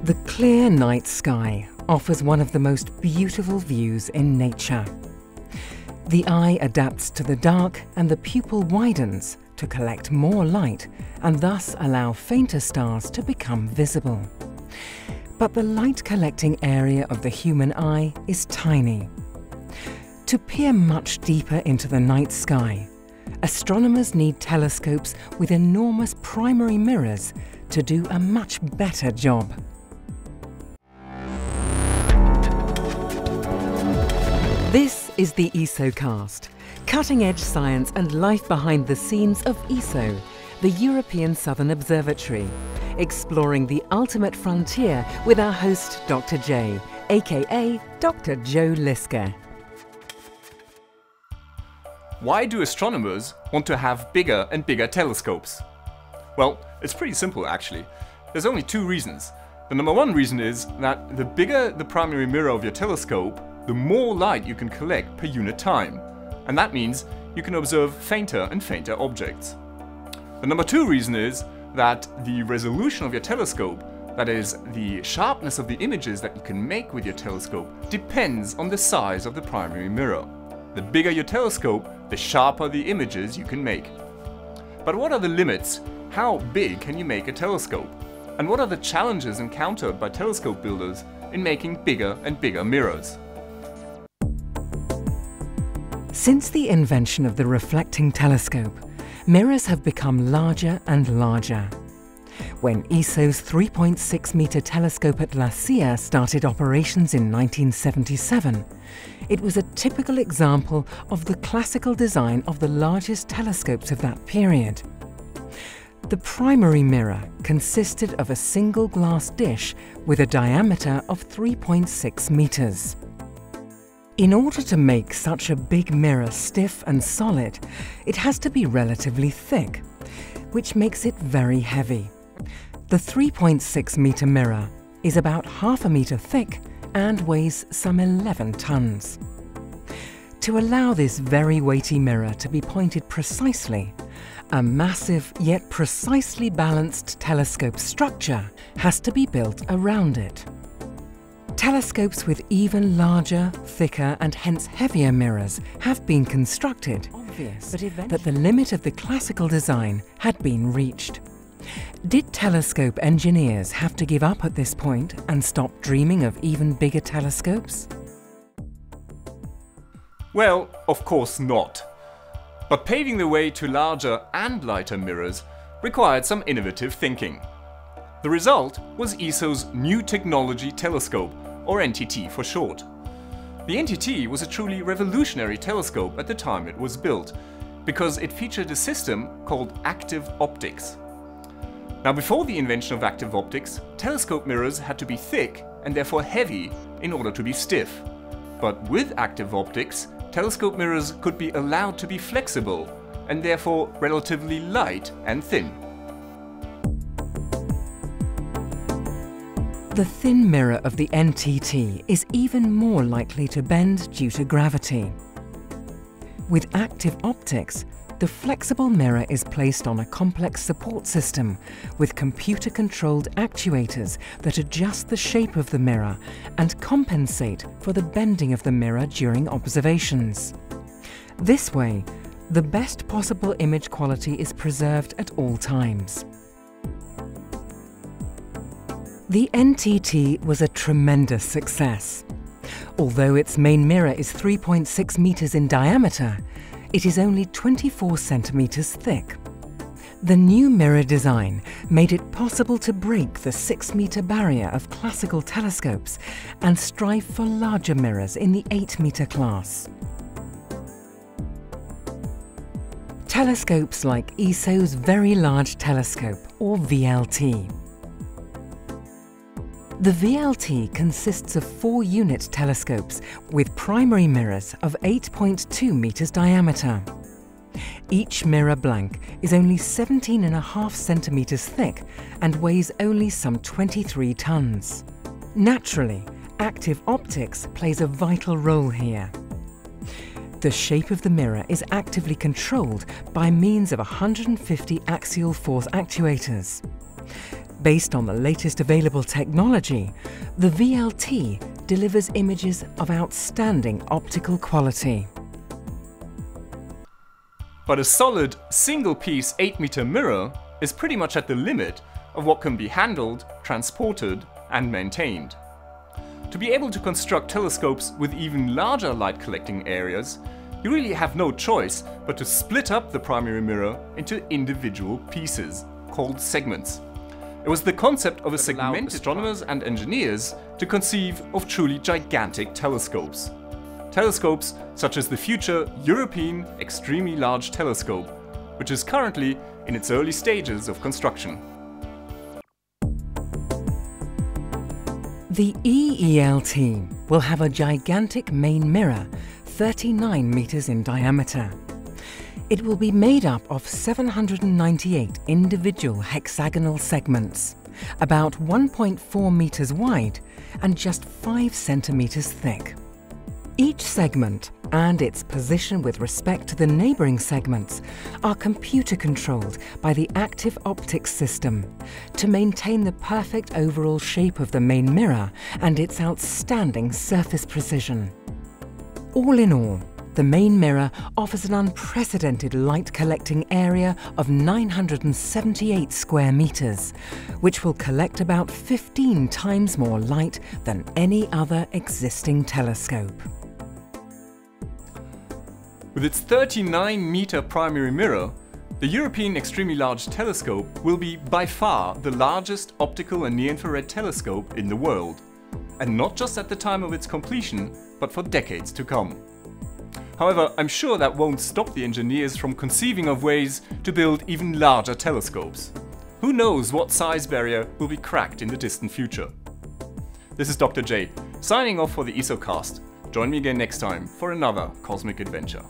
The clear night sky offers one of the most beautiful views in nature. The eye adapts to the dark and the pupil widens to collect more light and thus allow fainter stars to become visible. But the light collecting area of the human eye is tiny. To peer much deeper into the night sky, astronomers need telescopes with enormous primary mirrors to do a much better job. This is the ESOcast, cutting-edge science and life behind the scenes of ESO, the European Southern Observatory, exploring the ultimate frontier with our host Dr. J, aka Dr. Joe Liske. Why do astronomers want to have bigger and bigger telescopes? Well, it's pretty simple actually. There's only two reasons. The number one reason is that the bigger the primary mirror of your telescope, the more light you can collect per unit time. And that means you can observe fainter and fainter objects. The number two reason is that the resolution of your telescope, that is, the sharpness of the images that you can make with your telescope, depends on the size of the primary mirror. The bigger your telescope, the sharper the images you can make. But what are the limits? How big can you make a telescope? And what are the challenges encountered by telescope builders in making bigger and bigger mirrors? Since the invention of the reflecting telescope, mirrors have become larger and larger. When ESO's 3.6-meter telescope at La Silla started operations in 1977, it was a typical example of the classical design of the largest telescopes of that period. The primary mirror consisted of a single glass dish with a diameter of 3.6 meters. In order to make such a big mirror stiff and solid, it has to be relatively thick, which makes it very heavy. The 3.6-meter mirror is about half a meter thick and weighs some 11 tons. To allow this very weighty mirror to be pointed precisely, a massive yet precisely balanced telescope structure has to be built around it. Telescopes with even larger, thicker and hence heavier mirrors have been constructed, obvious that the limit of the classical design had been reached. Did telescope engineers have to give up at this point and stop dreaming of even bigger telescopes? Well, of course not. But paving the way to larger and lighter mirrors required some innovative thinking. The result was ESO's New Technology Telescope, or NTT for short. The NTT was a truly revolutionary telescope at the time it was built, because it featured a system called active optics. Now, before the invention of active optics, telescope mirrors had to be thick and therefore heavy in order to be stiff. But with active optics, telescope mirrors could be allowed to be flexible and therefore relatively light and thin. The thin mirror of the NTT is even more likely to bend due to gravity. With active optics, the flexible mirror is placed on a complex support system with computer-controlled actuators that adjust the shape of the mirror and compensate for the bending of the mirror during observations. This way, the best possible image quality is preserved at all times. The NTT was a tremendous success. Although its main mirror is 3.6 meters in diameter, it is only 24 centimeters thick. The new mirror design made it possible to break the 6-meter barrier of classical telescopes and strive for larger mirrors in the 8-meter class. Telescopes like ESO's Very Large Telescope, or VLT. The VLT consists of 4-unit telescopes with primary mirrors of 8.2 meters diameter. Each mirror blank is only 17.5 centimeters thick and weighs only some 23 tons. Naturally, active optics plays a vital role here. The shape of the mirror is actively controlled by means of 150 axial force actuators. Based on the latest available technology, the VLT delivers images of outstanding optical quality. But a solid, single-piece 8-meter mirror is pretty much at the limit of what can be handled, transported, and maintained. To be able to construct telescopes with even larger light-collecting areas, you really have no choice but to split up the primary mirror into individual pieces, called segments. It was the concept of a segmented astronomers and engineers to conceive of truly gigantic telescopes. Telescopes such as the future European Extremely Large Telescope, which is currently in its early stages of construction. The EELT will have a gigantic main mirror, 39 meters in diameter. It will be made up of 798 individual hexagonal segments, about 1.4 meters wide and just 5 centimeters thick. Each segment and its position with respect to the neighbouring segments are computer-controlled by the active optics system to maintain the perfect overall shape of the main mirror and its outstanding surface precision. All in all, the main mirror offers an unprecedented light-collecting area of 978 square meters, which will collect about 15 times more light than any other existing telescope. With its 39-meter primary mirror, the European Extremely Large Telescope will be by far the largest optical and near-infrared telescope in the world. And not just at the time of its completion, but for decades to come. However, I'm sure that won't stop the engineers from conceiving of ways to build even larger telescopes. Who knows what size barrier will be cracked in the distant future. This is Dr. J, signing off for the ESOcast. Join me again next time for another cosmic adventure.